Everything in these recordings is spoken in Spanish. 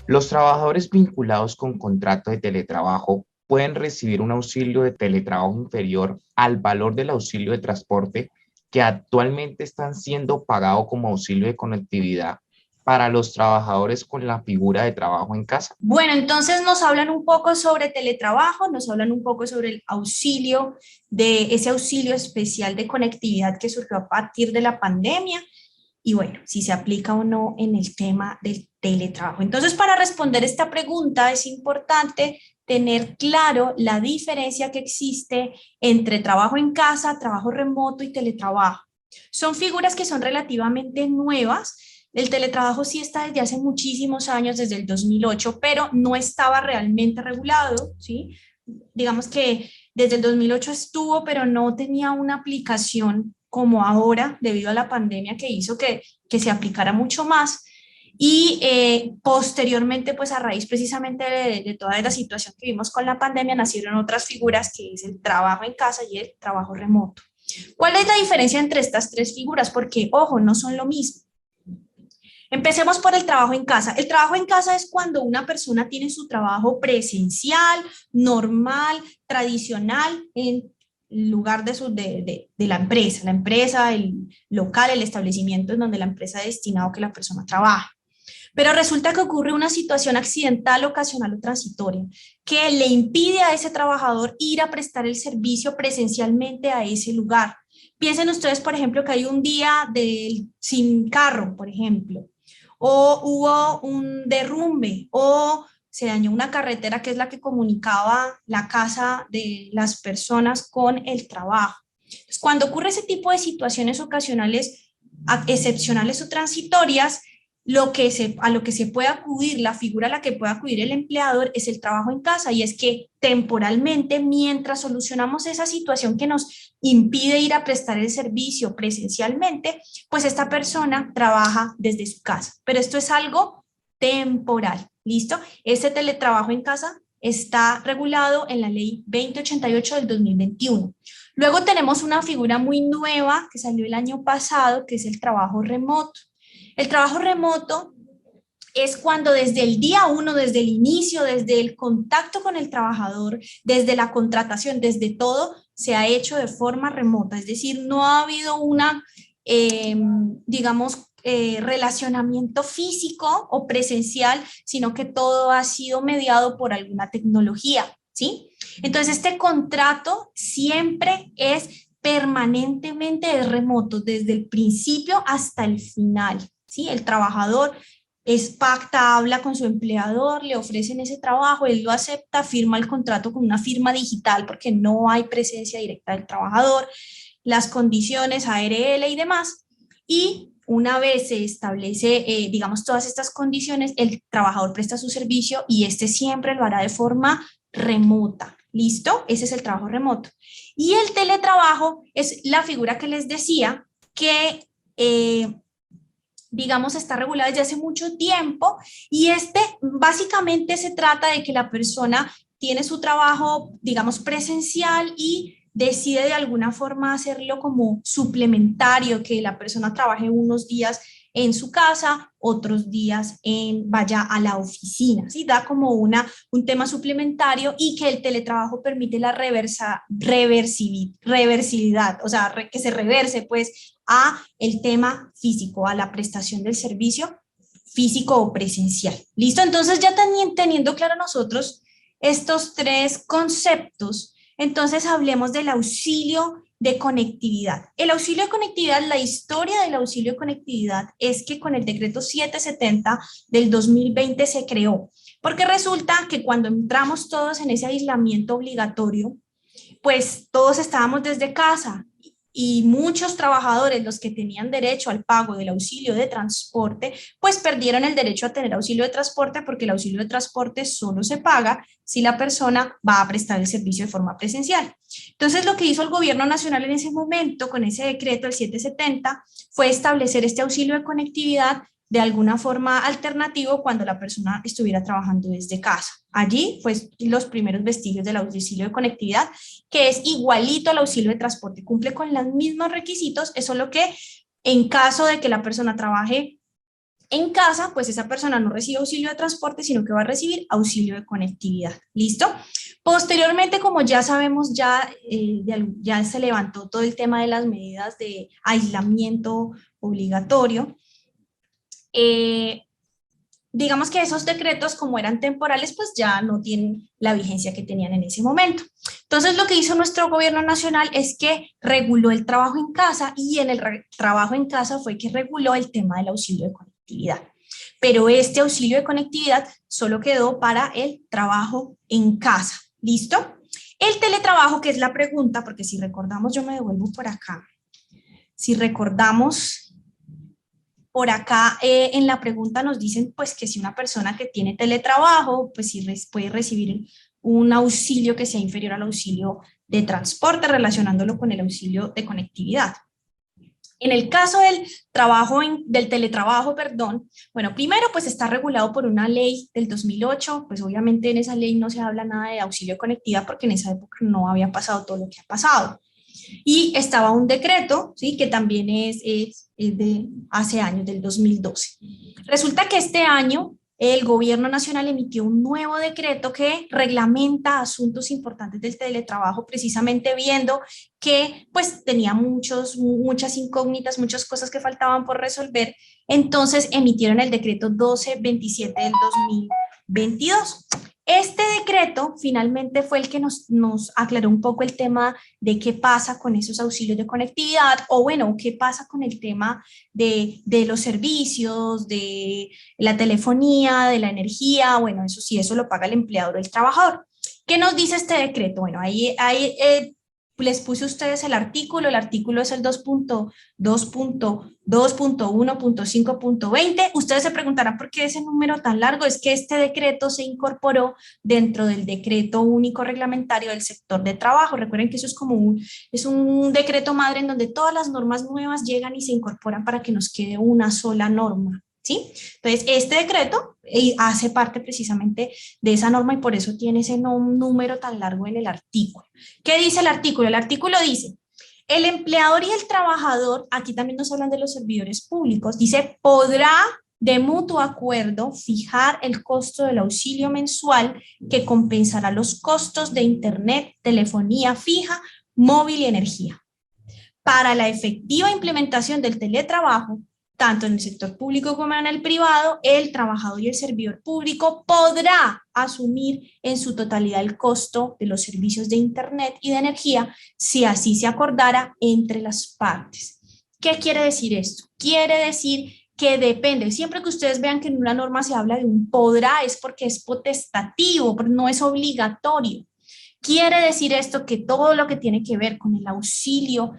Los trabajadores vinculados con contrato de teletrabajo pueden recibir un auxilio de teletrabajo inferior al valor del auxilio de transporte que actualmente están siendo pagados como auxilio de conectividad para los trabajadores con la figura de trabajo en casa. Bueno, entonces nos hablan un poco sobre teletrabajo, nos hablan un poco sobre el auxilio, de ese auxilio especial de conectividad que surgió a partir de la pandemia y bueno, si se aplica o no en el tema del teletrabajo. Entonces, para responder esta pregunta es importante tener claro la diferencia que existe entre trabajo en casa, trabajo remoto y teletrabajo. Son figuras que son relativamente nuevas. El teletrabajo sí está desde hace muchísimos años, desde el 2008, pero no estaba realmente regulado, ¿sí? Digamos que desde el 2008 estuvo, pero no tenía una aplicación como ahora, debido a la pandemia que hizo que se aplicara mucho más. Y posteriormente, pues a raíz precisamente de toda la situación que vimos con la pandemia, nacieron otras figuras que es el trabajo en casa y el trabajo remoto. ¿Cuál es la diferencia entre estas tres figuras? Porque, ojo, no son lo mismo. Empecemos por el trabajo en casa. El trabajo en casa es cuando una persona tiene su trabajo presencial, normal, tradicional, en lugar de la empresa, el local, el establecimiento en donde la empresa ha destinado que la persona trabaje. Pero resulta que ocurre una situación accidental, ocasional o transitoria que le impide a ese trabajador ir a prestar el servicio presencialmente a ese lugar. Piensen ustedes, por ejemplo, que hay un día sin carro, por ejemplo, o hubo un derrumbe, o se dañó una carretera que es la que comunicaba la casa de las personas con el trabajo. Entonces, cuando ocurre ese tipo de situaciones ocasionales, excepcionales o transitorias, a lo que se puede acudir, la figura a la que puede acudir el empleador es el trabajo en casa, y es que temporalmente, mientras solucionamos esa situación que nos impide ir a prestar el servicio presencialmente, pues esta persona trabaja desde su casa. Pero esto es algo temporal, ¿listo? Este teletrabajo en casa está regulado en la ley 2088 del 2021. Luego tenemos una figura muy nueva que salió el año pasado, que es el trabajo remoto. El trabajo remoto es cuando desde el día uno, desde el inicio, desde el contacto con el trabajador, desde la contratación, desde todo, se ha hecho de forma remota. Es decir, no ha habido una, digamos, relacionamiento físico o presencial, sino que todo ha sido mediado por alguna tecnología, ¿sí? Entonces, este contrato siempre es permanentemente remoto, desde el principio hasta el final, ¿sí? El trabajador pacta, habla con su empleador, le ofrecen ese trabajo, él lo acepta, firma el contrato con una firma digital porque no hay presencia directa del trabajador, las condiciones ARL y demás, y una vez se establece, digamos, todas estas condiciones, el trabajador presta su servicio y este siempre lo hará de forma remota. ¿Listo? Ese es el trabajo remoto. Y el teletrabajo es la figura que les decía que digamos, está regulado desde hace mucho tiempo y este básicamente se trata de que la persona tiene su trabajo, digamos, presencial y decide de alguna forma hacerlo como suplementario, que la persona trabaje unos días en su casa, otros días vaya a la oficina, ¿sí? Da como un tema suplementario y que el teletrabajo permite la reversibilidad, o sea, que se reverse pues a el tema físico, a la prestación del servicio físico o presencial. ¿Listo? Entonces ya teniendo claro nosotros estos tres conceptos, entonces hablemos del auxilio de conectividad. El auxilio de conectividad, la historia del auxilio de conectividad es que con el decreto 770 del 2020 se creó, porque resulta que cuando entramos todos en ese aislamiento obligatorio, pues todos estábamos desde casa y muchos trabajadores, los que tenían derecho al pago del auxilio de transporte, pues perdieron el derecho a tener auxilio de transporte porque el auxilio de transporte solo se paga si la persona va a prestar el servicio de forma presencial. Entonces, lo que hizo el gobierno nacional en ese momento, con ese decreto, el 770, fue establecer este auxilio de conectividad de alguna forma alternativo cuando la persona estuviera trabajando desde casa. Allí fue los primeros vestigios del auxilio de conectividad, que es igualito al auxilio de transporte, cumple con los mismos requisitos, eso es lo que en caso de que la persona trabaje En casa, pues esa persona no recibe auxilio de transporte, sino que va a recibir auxilio de conectividad. ¿Listo? Posteriormente, como ya sabemos, ya se levantó todo el tema de las medidas de aislamiento obligatorio. Digamos que esos decretos, como eran temporales, pues ya no tienen la vigencia que tenían en ese momento. Entonces, lo que hizo nuestro gobierno nacional es que reguló el trabajo en casa, y en el trabajo en casa fue que reguló el tema del auxilio de conectividad. Pero este auxilio de conectividad solo quedó para el trabajo en casa. ¿Listo? El teletrabajo, que es la pregunta, porque si recordamos, yo me devuelvo por acá. Si recordamos, por acá en la pregunta nos dicen pues que si una persona que tiene teletrabajo, pues sí puede recibir un auxilio que sea inferior al auxilio de transporte, relacionándolo con el auxilio de conectividad. En el caso del teletrabajo, perdón, bueno, primero pues está regulado por una ley del 2008, pues obviamente en esa ley no se habla nada de auxilio de conectividad porque en esa época no había pasado todo lo que ha pasado. Y estaba un decreto, ¿sí? Que también es de hace años, del 2012. Resulta que este año el gobierno nacional emitió un nuevo decreto que reglamenta asuntos importantes del teletrabajo, precisamente viendo que pues tenía muchas incógnitas, muchas cosas que faltaban por resolver. Entonces emitieron el decreto 1227 del 2022. Este decreto finalmente fue el que nos aclaró un poco el tema de qué pasa con esos auxilios de conectividad, o bueno, qué pasa con el tema de los servicios, de la telefonía, de la energía. Bueno, eso sí, eso lo paga el empleador o el trabajador. ¿Qué nos dice este decreto? Bueno, ahí les puse a ustedes el artículo es el 2.2.2.1.5.20. Ustedes se preguntarán por qué ese número tan largo. Es que este decreto se incorporó dentro del decreto único reglamentario del sector de trabajo. Recuerden que eso es un decreto madre en donde todas las normas nuevas llegan y se incorporan para que nos quede una sola norma, ¿sí? Entonces, este decreto hace parte precisamente de esa norma y por eso tiene ese número tan largo en el artículo. ¿Qué dice el artículo? El artículo dice: el empleador y el trabajador, aquí también nos hablan de los servidores públicos, dice, podrá de mutuo acuerdo fijar el costo del auxilio mensual que compensará los costos de internet, telefonía fija, móvil y energía. Para la efectiva implementación del teletrabajo, tanto en el sector público como en el privado, el trabajador y el servidor público podrá asumir en su totalidad el costo de los servicios de internet y de energía si así se acordara entre las partes. ¿Qué quiere decir esto? Quiere decir que depende, siempre que ustedes vean que en una norma se habla de un podrá, es porque es potestativo, pero no es obligatorio. Quiere decir esto que todo lo que tiene que ver con el auxilio,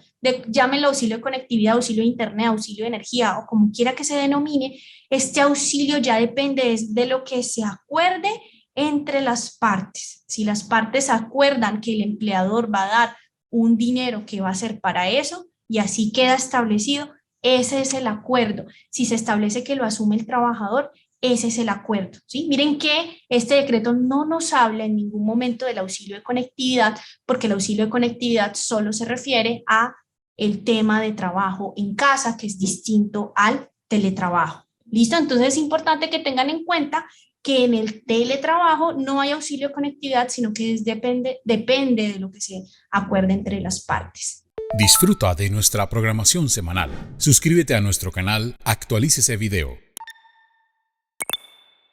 llámenlo auxilio de conectividad, auxilio de internet, auxilio de energía o como quiera que se denomine, este auxilio ya depende de lo que se acuerde entre las partes. Si las partes acuerdan que el empleador va a dar un dinero que va a ser para eso y así queda establecido, ese es el acuerdo. Si se establece que lo asume el trabajador, ese es el acuerdo, ¿sí? Miren que este decreto no nos habla en ningún momento del auxilio de conectividad, porque el auxilio de conectividad solo se refiere a el tema de trabajo en casa, que es distinto al teletrabajo. ¿Listo? Entonces es importante que tengan en cuenta que en el teletrabajo no hay auxilio de conectividad, sino que depende de lo que se acuerde entre las partes. Disfruta de nuestra programación semanal. Suscríbete a nuestro canal, actualícese video.